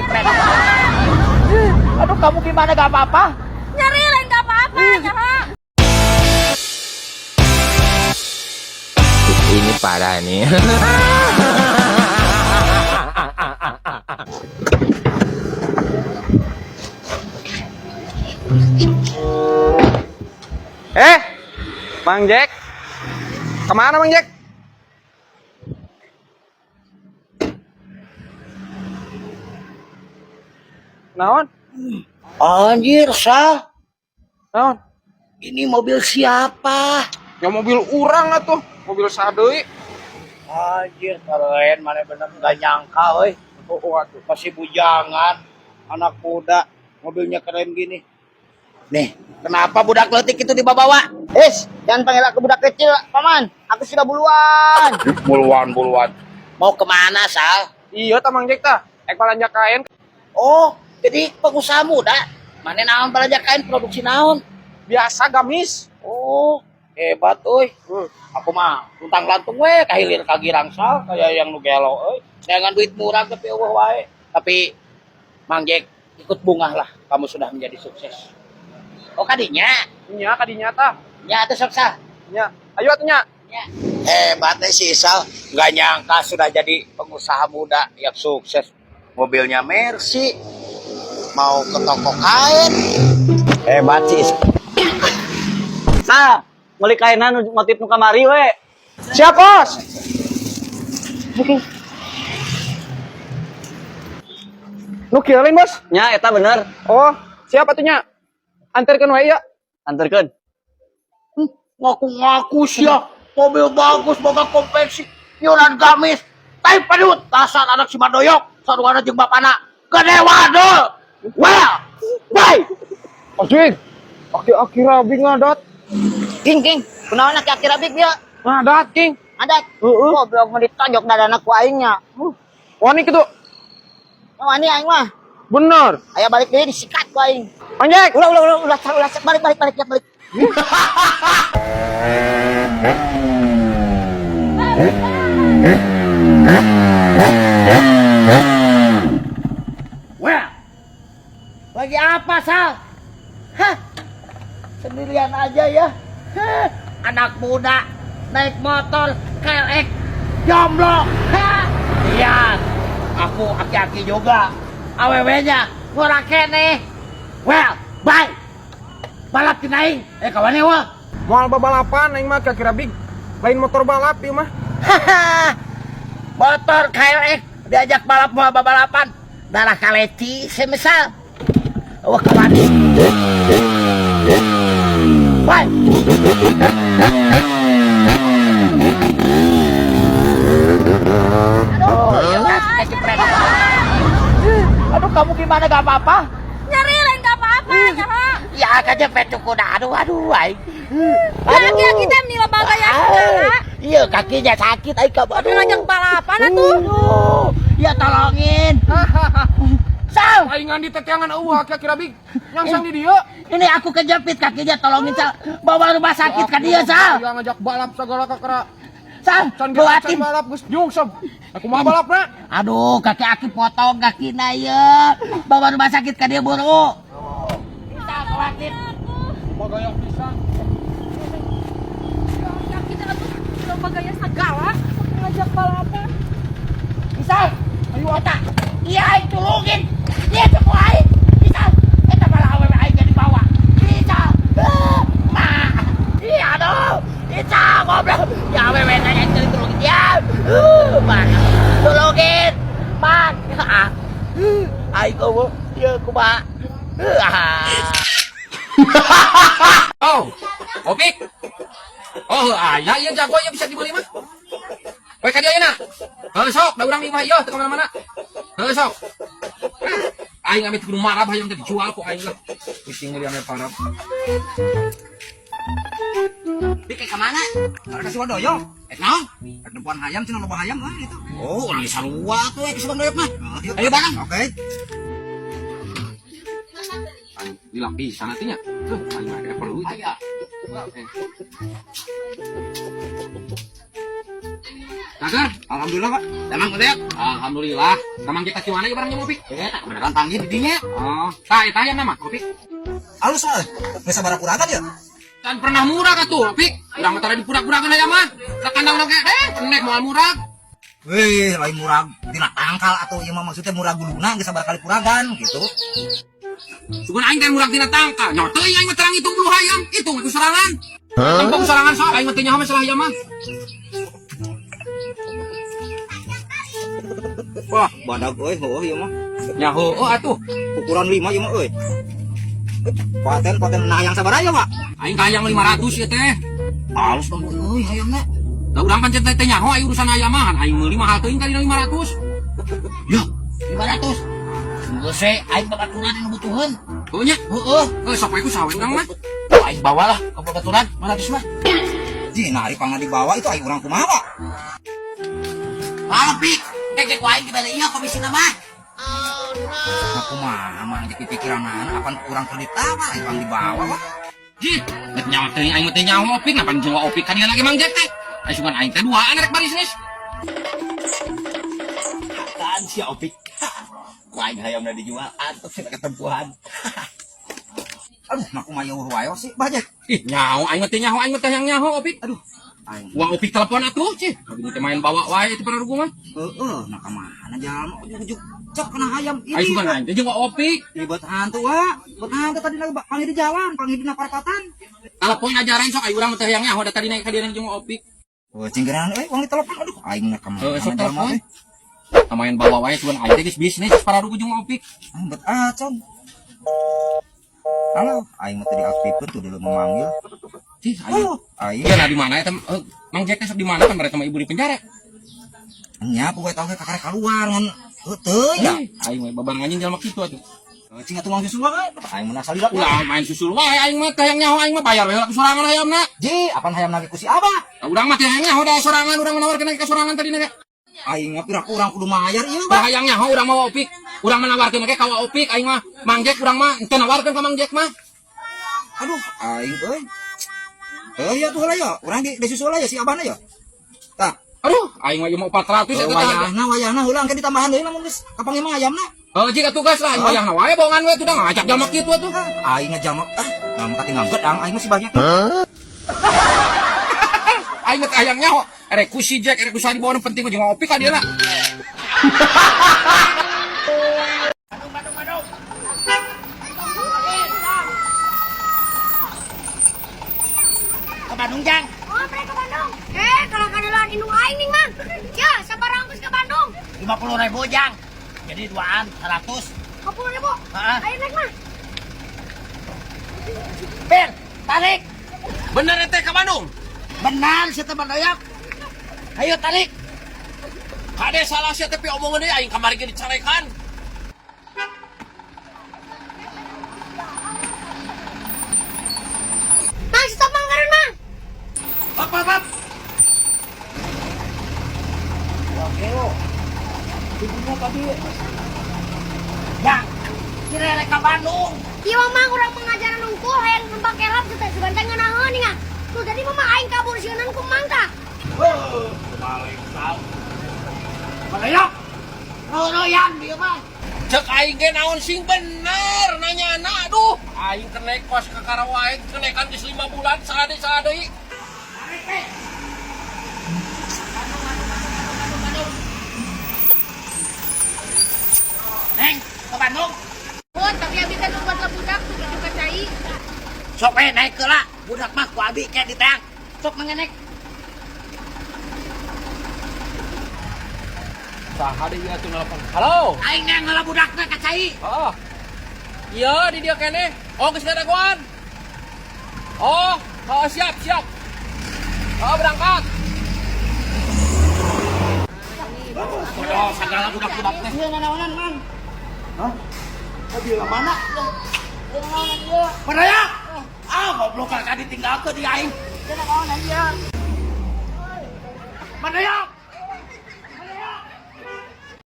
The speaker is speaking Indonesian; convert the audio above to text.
kejepret. Aduh, kamu gimana, gak apa-apa? Nyeri lain gak apa-apa, nyaha. Ini parah nih. Mang Jack, kemana Mang Jack? Naon? Anjir, Sal. Naon? Ini mobil siapa? Ya mobil urang atuh, mobil sadeui. Anjir, keren. Mana bener gak nyangka, weh. Waduh. Masih bujangan, anak muda, mobilnya keren gini. Nih, kenapa budak letik itu dibawa? Jangan panggil aku budak kecil, Paman. Aku sudah buluan. Buluan. Mau kemana, Sal? Iya ta Mang Jack tah. Belanja kain. Oh, jadi pengusaha muda. Mana naon belanja kain produksi naon? Biasa gamis. Oh, hebat, euy. Aku mah tuntang lantung we, kahilir kagirang Sal, kayak yang nu gelo, euy. Dengan duit murah tapi eueuh wae. Tapi Mang Jack, ikut bungah lah. Kamu sudah menjadi sukses. Oh, kadinya. Nya kadinya tah. Ya, atuh sok Sal. Nya. Ayo atuh nya. Ya. Hebatnya si Sal, nggak nyangka sudah jadi pengusaha muda yang sukses. Mobilnya Mercy, mau ke toko kain. Hebat sih. Sal, meuli kainan motif nu kamari we. Siap, Bos. Nu kieu lain, Bos. Nya eta bener. Oh, siap atuh nya. Anterkeun wae ya. Anterkeun. Ngaku-ngaku sia, mobil bagus, boga kompleksi, yuran gamis, tapi padut, dasar anak si Madoyok, sarungan jeung bapana, gede wadul. Well, bye. Anjing. Aki-aki rabi ngadat. King, kunaon aki-aki rabik dia? Ngadat, King. Adat. Goblok mau ditonjok dadana ku aing nya. Wani kitu. Wani aing mah. Bener. Aya balik deui disikat ku aing. Mang Jack. Ulah balik ya balik. Well, lagi apa Sal? Hah? Sendirian aja ya? Hah? Anak muda naik motor KLX jomblo. Hah? Lihat, aku aki-aki juga. Aww-nya ngurang kene. Well, bye. Balap tinaing. Kawannya wah. Moal balapan aing mah kaki rabi. Lain motor balap ieu mah. Haha. Motor KLX diajak balap moal balapan. Darah kaleci semisal. Wah kawan. Bye. Aduh, kamu gimana, gak apa-apa? Nyeri lain gak apa-apa, nyaha. Ya kejepit cukup dah. Aduh, ay. Aki-aki teh meni loba gaya segala. Iya, kakinya sakit. Ay, kamu. Tapi ngajak balapan atuh. Aduh. Ya tolongin. Sal. Palingan di teteangan eueuh kaki rabi. Nyangsang di dieu. Ini aku kejepit kakinya, tolongin Sal. Bawa rumah sakit ke dia, Sal. Dia ngajak balap segala kakara. Sal, Can buatin. balap geus nyungsep. Aku mah balapna. Aduh, kaki aki potong kakina ya. Bawa rumah sakit ke dia buru. Bisa kuatin. Magayang pisan. Aki teh atuh loba gaya segala ngajak balapan. Bisa. Ayo eta. Iya, itu lugin. Iya, cepu aing. Bisa. Eta malah awewe aing jadi bawa. Bisa. Nah. Iya, aduh. Bisa, goblok. Ya awewe nanya jadi tulungin dia. Mana? Tulungin. Man. Aing kamu. Iya, kumaha. Oh, Opik. Oh, ayah yang jago ya bisa dibeli mah. Baik dia enak. Sok, da urang imah ieu teu mana-mana. Sok. Aing amit kudu marah hayang teh dijual ku aing lah. Bising meuli ame parab. Pikir kemana? Ka si Wadoyo. Naon? Ka depan hayam cenah loba hayam lah itu. Oh, ini sarua tuh ke Subang Doyok mah. Ayo bareng. Oke. Bilang bisa nantinya. Tuh, aing ada perlu itu. Kakar, Alhamdulillah, Pak. emang udah. Alhamdulillah. Kamang kita cuman aja barangnya Opik. Tak beneran panggil didinya. Oh, tanya nama Opik. Halus soal. Bisa barang kuragan ya? Kan pernah murah kan tuh, Opik. Udah mah tara di pura-purakan aja mah. Tak kandang oke, nek moal murah. Wih, lain murah tina tangkal atau ieu mah maksudnya murah guluna geus sabar kali kuragan gitu. Sugan aing teh murah tina tangka. Nya teuing aing mah terang itu bulu hayam. Itu mah serangan. Tanpa serangan sok aing mah teh nyaho masalah hayam mah. Wah, badag euy, heueuh ieu mah. Nyaho, oh atuh. Ukuran 5 ieu mah euy. Paten nah yang sabar aja, Pak. Aing kayang 500 ya teh. Halus dong euy hayamna. Da urang pancen teh nyaho aya urusan hayam mah. Aing meuli mahal teuing kali 500. Ya, 500. Geus we aing babaturan anu butuheun. Oh nya? Heueuh. Sok we ku sawe urang mah. Aing bawalah ke babaturan 500 mah. Ji, nari pangan dibawa itu aing urang kumaha, Pak? Pik, kek aing dibalik ieu komisina mah. Aku mah jadi pikiran apan kurang kredit tawa aing pang dibawa, Pak. Ji, nek nyawa teuing aing mah teh nyaho Opik, napan jawa Opik ka dia lagi Mang Jack teh. Aing sugan aing teh duaan rek barisnis. Apaan sih Opik? Aing hayamna dijual antuk sih ketempuhan. Aduh, aku mah yeuh wae sih, Bajek. Ih, nyaho aing mah teh nyaho, aing mah teh yang nyaho Opik. Aduh, aing. Uang Opik telepon atuh, cih. Abi teh main bawa wae itu para rugu mah. Heeh, nah kamana jalma ujug-ujug cok kena hayam ini. Aing sugan aing teh jeung Opik. Ribet hantu, Wak. Bet hantu tadi lagi panggil di jalan, panggil di perapatan. Telepon ajaran sok aing urang teh yang nyaho da tadi naik ka dia jeung Opik. Oh, cinggeran uang ditelepon. Aduh, aing ngekam. Sok telepon. Main bawa wae sugan aing teh geus bisnis para rugu jeung Opik. Bet acon. Halo, aing mah tadi aktifkeun tuh dulu memanggil. Cih, aing. Ya di mana eta Mang Jack teh di mana kan mereka sama ibu di penjara. Nya poe tau ka karek keluar ngan heueuh ya. Aing we babangan anjing jalma kitu atuh. Cing atuh mang susul wae. Aing mah asal lihat. Ulah main susul wae aing mah teh yang nyaho aing mah bayar we sorangan hayamna. Ji, apaan hayam lagi ku si Abah? Urang mah teh yang nyaho da sorangan urang menawarkeun ka sorangan tadi na. Aing mah pira kurang kudu mayar ieu, Bah Bang. hayang nyaho urang mah Opik. Urang menawarkeun ke ka Opik aing mah Mang Jack urang mah teu nawarkeun ka Mang Jack mah. Aduh, aing euy. Ya tuh lah ya, urang di susul ya si Abahna ya. Tah, Aduh, aing mah ieu mah 400 eta tah. wayahna heula engke ditambahan deui lamun geus kapanggih mah ayamna. Jika tugas lah, aing bayang wae bohongan we tuh dah ngajak jalma kitu atuh. Aing ngajamak ngam katingal gedang aing masih banyak. Aing mah hayang nyaho, erek ku si Jack, erek ku sari bawa penting jeung Opik ka dieu na. Ke Bandung, Jang. Oh, mereka ke Bandung. Kalau kadelan indung aing nih, Mang. Ya, sabar angkos ke Bandung. 50.000, Jang. Jadi duaan 100. 50.000. Heeh. Ayo naik, Mang. Bir, tarik. Bener teh ka Bandung. Benar si teman doyak. Ayo tarik. Kade salah sia tapi omongan deui aing kamari ge dicarekan. Mang, stop, Mang, karun, Mang. Apa? Oke lo. Ibunya tadi. Jang, kira rek ka Bandung. Iya, Mang, orang pengajaran unggul hayang nembak kerap kita sebanteng ngeunaheun nih, tuh jadi mama aing kabur sieunan ku Mang tah. Balik tau. Balik. Royan dia mah. Cek aing ge naon sing bener nanyana aduh. Aing kenek kos ka Karawae kenekan geus 5 bulan saade deui. Neng, ke Bandung. Oh, tapi abi teh buat budak tuh juga cai. Sok we naik ke lah. Budak mah ku abi kayak di teang. Sok mengenek. Saha deui atuh nelpon. Halo. Aing neng ngalah budakna ka cai. Oh. Iya, di dia kene. Oh, geus ngadaguan. Oh, siap. Oh, berangkat. Oh, segala budak-budak teh. Iya nanaonan, Man. Hah? Abi mana? Mana ya? Goblok ka ditinggalkeun di aing. Mana ya?